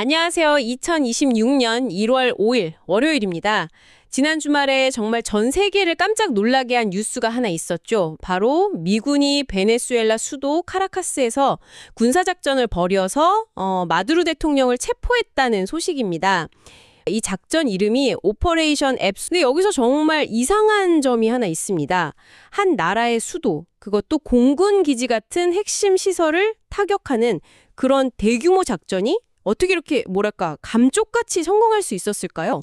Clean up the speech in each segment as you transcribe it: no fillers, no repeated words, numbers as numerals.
안녕하세요. 2026년 1월 5일 월요일입니다. 지난 주말에 정말 전 세계를 깜짝 놀라게 한 뉴스가 하나 있었죠. 바로 미군이 베네수엘라 수도 카라카스에서 군사작전을 벌여서 마두로 대통령을 체포했다는 소식입니다. 이 작전 이름이 오퍼레이션 앱스. 근데 여기서 정말 이상한 점이 하나 있습니다. 한 나라의 수도, 그것도 공군 기지 같은 핵심 시설을 타격하는 그런 대규모 작전이 어떻게 이렇게 감쪽같이 성공할 수 있었을까요?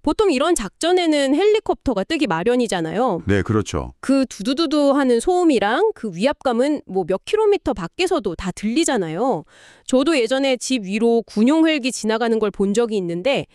보통 이런 작전에는 헬리콥터가 뜨기 마련이잖아요. 네, 그렇죠. 그 두두두두 하는 소음이랑 그 위압감은 몇 킬로미터 밖에서도 다 들리잖아요. 저도 예전에 집 위로 군용 헬기 지나가는 걸 본 적이 있는데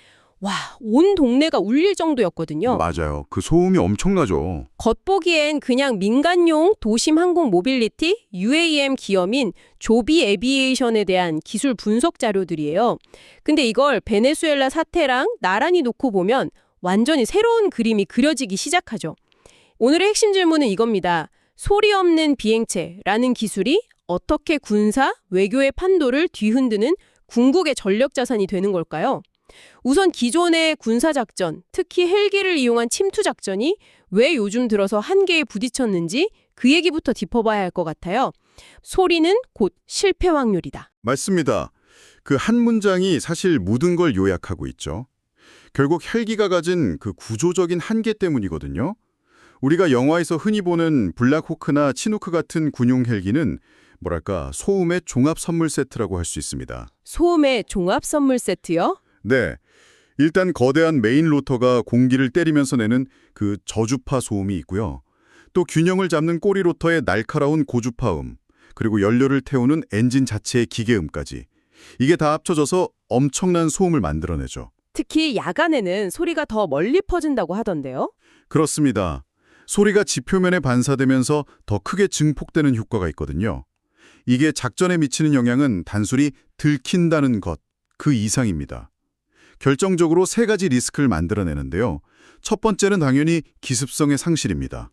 와, 온 동네가 울릴 정도였거든요. 맞아요. 그 소음이 엄청나죠. 겉보기엔 그냥 민간용 도심 항공 모빌리티 UAM 기업인 조비 에비에이션에 대한 기술 분석 자료들이에요. 근데 이걸 베네수엘라 사태랑 나란히 놓고 보면 완전히 새로운 그림이 그려지기 시작하죠. 오늘의 핵심 질문은 이겁니다. 소리 없는 비행체라는 기술이 어떻게 군사, 외교의 판도를 뒤흔드는 궁극의 전력 자산이 되는 걸까요? 우선 기존의 군사작전, 특히 헬기를 이용한 침투작전이 왜 요즘 들어서 한계에 부딪혔는지 그 얘기부터 짚어봐야 할 것 같아요. 소리는 곧 실패 확률이다. 맞습니다. 그 한 문장이 사실 모든 걸 요약하고 있죠. 결국 헬기가 가진 그 구조적인 한계 때문이거든요. 우리가 영화에서 흔히 보는 블랙호크나 치누크 같은 군용 헬기는 소음의 종합 선물 세트라고 할 수 있습니다. 소음의 종합 선물 세트요? 네. 일단 거대한 메인 로터가 공기를 때리면서 내는 그 저주파 소음이 있고요. 또 균형을 잡는 꼬리 로터의 날카로운 고주파음, 그리고 연료를 태우는 엔진 자체의 기계음까지. 이게 다 합쳐져서 엄청난 소음을 만들어내죠. 특히 야간에는 소리가 더 멀리 퍼진다고 하던데요. 그렇습니다. 소리가 지표면에 반사되면서 더 크게 증폭되는 효과가 있거든요. 이게 작전에 미치는 영향은 단순히 들킨다는 것, 그 이상입니다. 결정적으로 세 가지 리스크를 만들어내는데요. 첫 번째는 당연히 기습성의 상실입니다.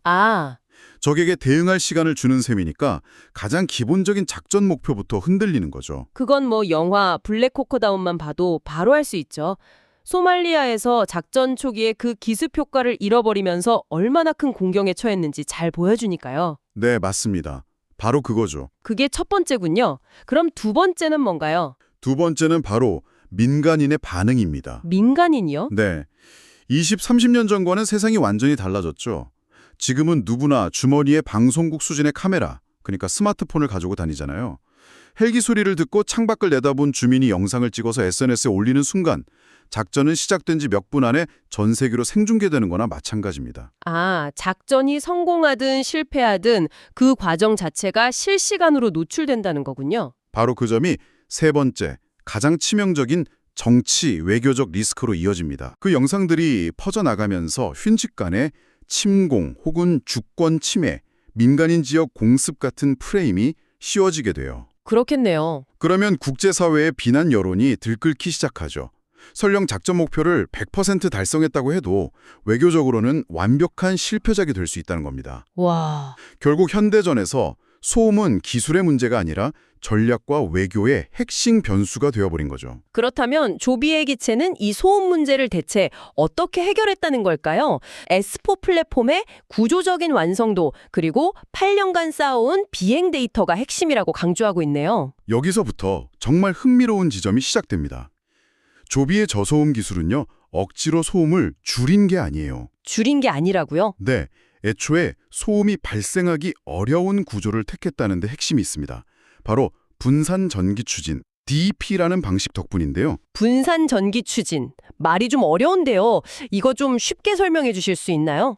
적에게 대응할 시간을 주는 셈이니까 가장 기본적인 작전 목표부터 흔들리는 거죠. 그건 영화 블랙호크다운만 봐도 바로 알 수 있죠. 소말리아에서 작전 초기에 그 기습 효과를 잃어버리면서 얼마나 큰 공경에 처했는지 잘 보여주니까요. 네, 맞습니다. 바로 그거죠. 그게 첫 번째군요. 그럼 두 번째는 뭔가요? 두 번째는 바로 민간인의 반응입니다. 민간인이요? 네. 20, 30년 전과는 세상이 완전히 달라졌죠. 지금은 누구나 주머니에 방송국 수준의 카메라, 그러니까 스마트폰을 가지고 다니잖아요. 헬기 소리를 듣고 창밖을 내다본 주민이 영상을 찍어서 SNS에 올리는 순간 작전은 시작된 지 몇 분 안에 전 세계로 생중계되는 거나 마찬가지입니다. 작전이 성공하든 실패하든 그 과정 자체가 실시간으로 노출된다는 거군요. 바로 그 점이 세 번째, 가장 치명적인 정치, 외교적 리스크로 이어집니다. 그 영상들이 퍼져나가면서 순식간에 침공 혹은 주권 침해, 민간인 지역 공습 같은 프레임이 씌워지게 돼요. 그렇겠네요. 그러면 국제사회의 비난 여론이 들끓기 시작하죠. 설령 작전 목표를 100% 달성했다고 해도 외교적으로는 완벽한 실패작이 될 수 있다는 겁니다. 와. 결국 현대전에서 소음은 기술의 문제가 아니라 전략과 외교의 핵심 변수가 되어버린 거죠. 그렇다면 조비의 기체는 이 소음 문제를 대체 어떻게 해결했다는 걸까요? S4 플랫폼의 구조적인 완성도 그리고 8년간 쌓아온 비행 데이터가 핵심이라고 강조하고 있네요. 여기서부터 정말 흥미로운 지점이 시작됩니다. 조비의 저소음 기술은요, 억지로 소음을 줄인 게 아니에요. 줄인 게 아니라고요? 네, 애초에 소음이 발생하기 어려운 구조를 택했다는 데 핵심이 있습니다. 바로 분산 전기 추진, DEP라는 방식 덕분인데요. 분산 전기 추진. 말이 좀 어려운데요. 이거 좀 쉽게 설명해 주실 수 있나요?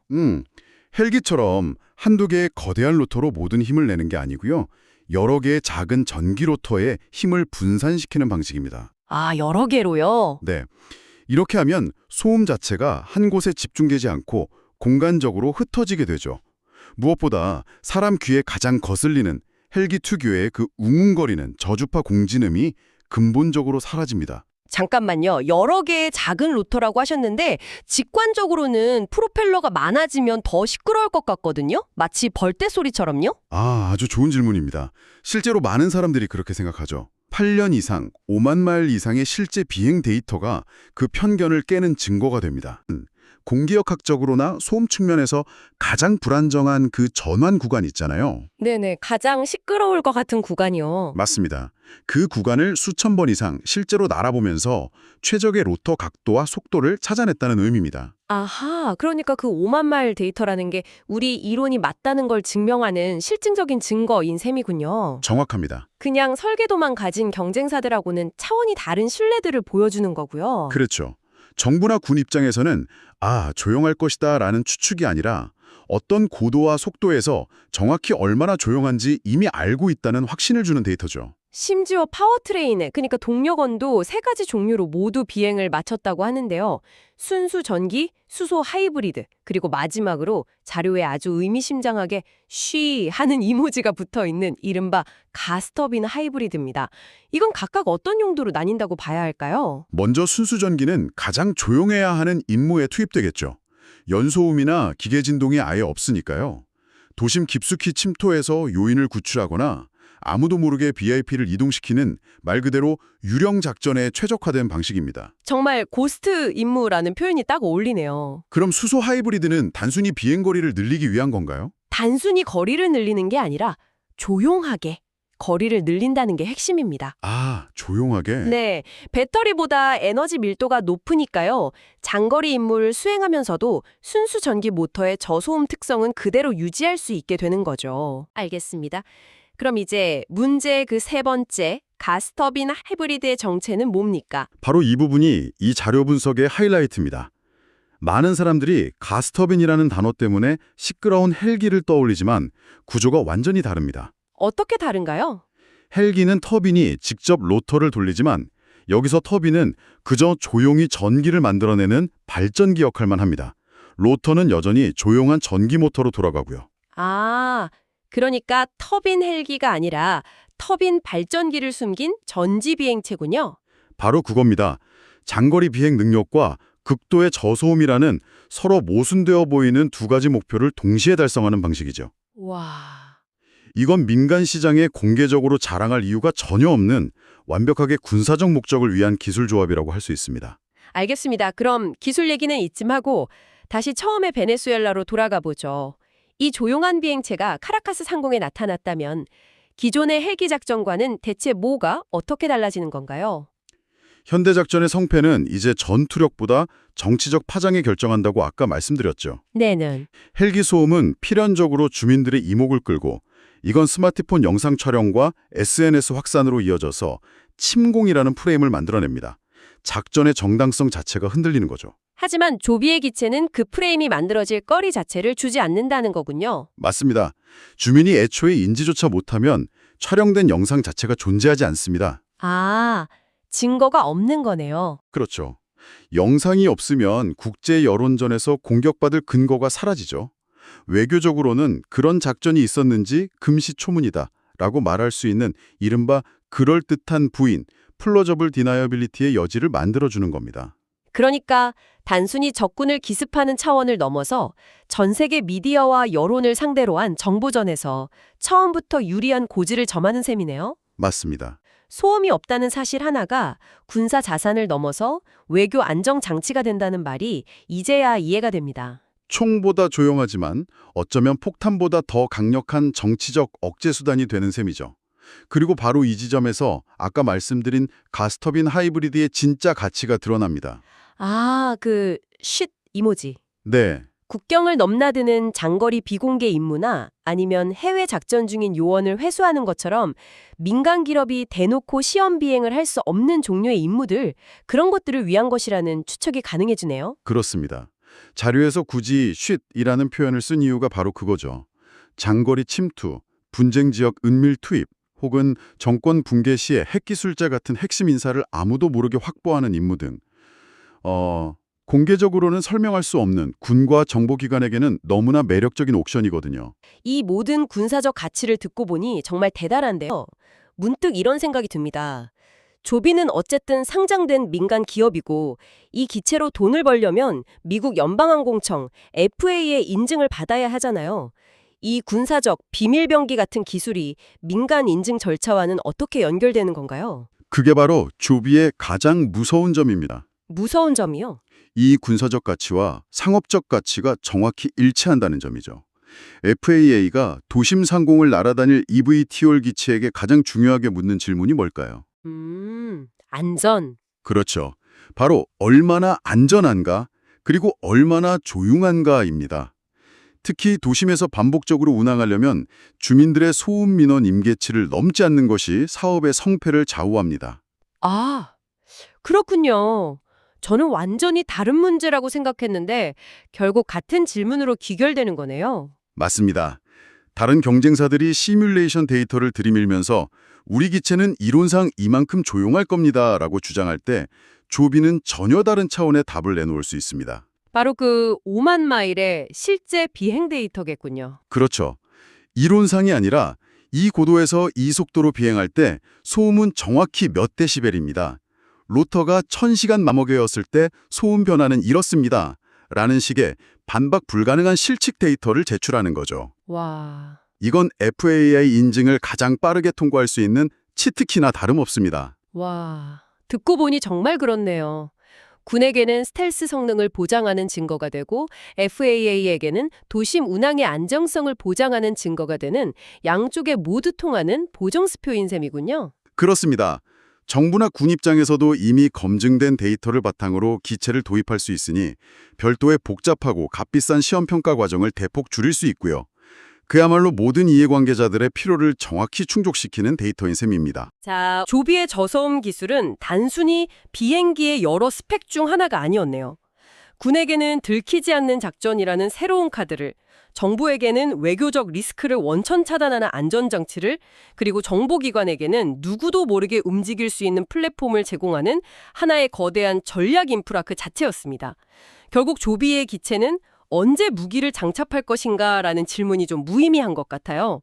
헬기처럼 한두 개의 거대한 로터로 모든 힘을 내는 게 아니고요. 여러 개의 작은 전기 로터에 힘을 분산시키는 방식입니다. 여러 개로요? 네. 이렇게 하면 소음 자체가 한 곳에 집중되지 않고 공간적으로 흩어지게 되죠. 무엇보다 사람 귀에 가장 거슬리는 헬기 특유의 그 웅웅거리는 저주파 공진음이 근본적으로 사라집니다. 잠깐만요. 여러 개의 작은 로터라고 하셨는데 직관적으로는 프로펠러가 많아지면 더 시끄러울 것 같거든요. 마치 벌떼 소리처럼요. 아주 좋은 질문입니다. 실제로 많은 사람들이 그렇게 생각하죠. 8년 이상, 5만 마일 이상의 실제 비행 데이터가 그 편견을 깨는 증거가 됩니다. 공기역학적으로나 소음 측면에서 가장 불안정한 그 전환 구간 있잖아요. 네네, 가장 시끄러울 것 같은 구간이요. 맞습니다. 그 구간을 수천 번 이상 실제로 날아보면서 최적의 로터 각도와 속도를 찾아냈다는 의미입니다. 아하, 그러니까 그 5만 마일 데이터라는 게 우리 이론이 맞다는 걸 증명하는 실증적인 증거인 셈이군요. 정확합니다. 그냥 설계도만 가진 경쟁사들하고는 차원이 다른 신뢰들을 보여주는 거고요. 그렇죠. 정부나 군 입장에서는 조용할 것이다 라는 추측이 아니라 어떤 고도와 속도에서 정확히 얼마나 조용한지 이미 알고 있다는 확신을 주는 데이터죠. 심지어 파워트레인에, 그러니까 동력원도 3가지 종류로 모두 비행을 마쳤다고 하는데요. 순수 전기, 수소 하이브리드, 그리고 마지막으로 자료에 아주 의미심장하게 쉬 하는 이모지가 붙어있는 이른바 가스터빈 하이브리드입니다. 이건 각각 어떤 용도로 나뉜다고 봐야 할까요? 먼저 순수 전기는 가장 조용해야 하는 임무에 투입되겠죠. 연소음이나 기계 진동이 아예 없으니까요. 도심 깊숙이 침투해서 요인을 구출하거나 아무도 모르게 VIP를 이동시키는 말 그대로 유령 작전에 최적화된 방식입니다. 정말 고스트 임무라는 표현이 딱 어울리네요. 그럼 수소 하이브리드는 단순히 비행거리를 늘리기 위한 건가요? 단순히 거리를 늘리는 게 아니라 조용하게 거리를 늘린다는 게 핵심입니다. 조용하게? 네, 배터리보다 에너지 밀도가 높으니까요. 장거리 임무를 수행하면서도 순수 전기 모터의 저소음 특성은 그대로 유지할 수 있게 되는 거죠. 알겠습니다. 그럼 이제 문제의 그 3번째, 가스터빈 하이브리드의 정체는 뭡니까? 바로 이 부분이 이 자료 분석의 하이라이트입니다. 많은 사람들이 가스터빈이라는 단어 때문에 시끄러운 헬기를 떠올리지만 구조가 완전히 다릅니다. 어떻게 다른가요? 헬기는 터빈이 직접 로터를 돌리지만 여기서 터빈은 그저 조용히 전기를 만들어내는 발전기 역할만 합니다. 로터는 여전히 조용한 전기 모터로 돌아가고요. 그러니까 터빈 헬기가 아니라 터빈 발전기를 숨긴 전지 비행체군요. 바로 그겁니다. 장거리 비행 능력과 극도의 저소음이라는 서로 모순되어 보이는 두 가지 목표를 동시에 달성하는 방식이죠. 와, 이건 민간 시장에 공개적으로 자랑할 이유가 전혀 없는 완벽하게 군사적 목적을 위한 기술 조합이라고 할 수 있습니다. 알겠습니다. 그럼 기술 얘기는 이쯤 하고 다시 처음에 베네수엘라로 돌아가 보죠. 이 조용한 비행체가 카라카스 상공에 나타났다면 기존의 헬기 작전과는 대체 뭐가 어떻게 달라지는 건가요? 현대작전의 성패는 이제 전투력보다 정치적 파장에 결정한다고 아까 말씀드렸죠. 네는. 헬기 소음은 필연적으로 주민들의 이목을 끌고 이건 스마트폰 영상 촬영과 SNS 확산으로 이어져서 침공이라는 프레임을 만들어냅니다. 작전의 정당성 자체가 흔들리는 거죠. 하지만 조비의 기체는 그 프레임이 만들어질 거리 자체를 주지 않는다는 거군요. 맞습니다. 주민이 애초에 인지조차 못하면 촬영된 영상 자체가 존재하지 않습니다. 증거가 없는 거네요. 그렇죠. 영상이 없으면 국제 여론전에서 공격받을 근거가 사라지죠. 외교적으로는 그런 작전이 있었는지 금시초문이다 라고 말할 수 있는 이른바 그럴듯한 부인, 플로저블 디나이어빌리티의 여지를 만들어주는 겁니다. 그러니까 단순히 적군을 기습하는 차원을 넘어서 전 세계 미디어와 여론을 상대로 한 정보전에서 처음부터 유리한 고지를 점하는 셈이네요. 맞습니다. 소음이 없다는 사실 하나가 군사 자산을 넘어서 외교 안정 장치가 된다는 말이 이제야 이해가 됩니다. 총보다 조용하지만 어쩌면 폭탄보다 더 강력한 정치적 억제 수단이 되는 셈이죠. 그리고 바로 이 지점에서 아까 말씀드린 가스터빈 하이브리드의 진짜 가치가 드러납니다. 그 쉿 이모지. 네, 국경을 넘나드는 장거리 비공개 임무나 아니면 해외 작전 중인 요원을 회수하는 것처럼 민간 기업이 대놓고 시험 비행을 할 수 없는 종류의 임무들, 그런 것들을 위한 것이라는 추측이 가능해지네요. 그렇습니다. 자료에서 굳이 쉿이라는 표현을 쓴 이유가 바로 그거죠. 장거리 침투, 분쟁 지역 은밀 투입, 혹은 정권 붕괴 시에 핵기술자 같은 핵심 인사를 아무도 모르게 확보하는 임무 등 공개적으로는 설명할 수 없는 군과 정보기관에게는 너무나 매력적인 옵션이거든요. 이 모든 군사적 가치를 듣고 보니 정말 대단한데요. 문득 이런 생각이 듭니다. 조비는 어쨌든 상장된 민간 기업이고 이 기체로 돈을 벌려면 미국 연방항공청 FAA의 인증을 받아야 하잖아요. 이 군사적 비밀병기 같은 기술이 민간 인증 절차와는 어떻게 연결되는 건가요? 그게 바로 조비의 가장 무서운 점입니다. 무서운 점이요? 이 군사적 가치와 상업적 가치가 정확히 일치한다는 점이죠. FAA가 도심 상공을 날아다닐 eVTOL 기체에게 가장 중요하게 묻는 질문이 뭘까요? 안전. 그렇죠. 바로 얼마나 안전한가, 그리고 얼마나 조용한가입니다. 특히 도심에서 반복적으로 운항하려면 주민들의 소음 민원 임계치를 넘지 않는 것이 사업의 성패를 좌우합니다. 아, 그렇군요. 저는 완전히 다른 문제라고 생각했는데 결국 같은 질문으로 귀결되는 거네요. 맞습니다. 다른 경쟁사들이 시뮬레이션 데이터를 들이밀면서 우리 기체는 이론상 이만큼 조용할 겁니다 라고 주장할 때 조비는 전혀 다른 차원의 답을 내놓을 수 있습니다. 바로 그 5만 마일의 실제 비행 데이터겠군요. 그렇죠. 이론상이 아니라 이 고도에서 이 속도로 비행할 때 소음은 정확히 몇 데시벨입니다. 로터가 1000시간 마모개였을 때 소음 변화는 이렇습니다. 라는 식의 반박 불가능한 실측 데이터를 제출하는 거죠. 와, 이건 FAA 인증을 가장 빠르게 통과할 수 있는 치트키나 다름없습니다. 와. 듣고 보니 정말 그렇네요. 군에게는 스텔스 성능을 보장하는 증거가 되고 FAA에게는 도심 운항의 안정성을 보장하는 증거가 되는 양쪽에 모두 통하는 보정수표인 셈이군요. 그렇습니다. 정부나 군 입장에서도 이미 검증된 데이터를 바탕으로 기체를 도입할 수 있으니 별도의 복잡하고 값비싼 시험평가 과정을 대폭 줄일 수 있고요. 그야말로 모든 이해관계자들의 필요를 정확히 충족시키는 데이터인 셈입니다. 자, 조비의 저소음 기술은 단순히 비행기의 여러 스펙 중 하나가 아니었네요. 군에게는 들키지 않는 작전이라는 새로운 카드를, 정부에게는 외교적 리스크를 원천 차단하는 안전장치를, 그리고 정보기관에게는 누구도 모르게 움직일 수 있는 플랫폼을 제공하는 하나의 거대한 전략 인프라 그 자체였습니다. 결국 조비의 기체는 언제 무기를 장착할 것인가라는 질문이 좀 무의미한 것 같아요.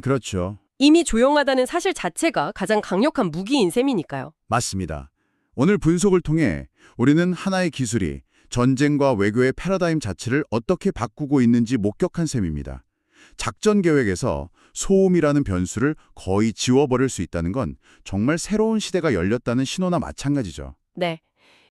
그렇죠. 이미 조용하다는 사실 자체가 가장 강력한 무기인 셈이니까요. 맞습니다. 오늘 분석을 통해 우리는 하나의 기술이 전쟁과 외교의 패러다임 자체를 어떻게 바꾸고 있는지 목격한 셈입니다. 작전 계획에서 소음이라는 변수를 거의 지워버릴 수 있다는 건 정말 새로운 시대가 열렸다는 신호나 마찬가지죠. 네.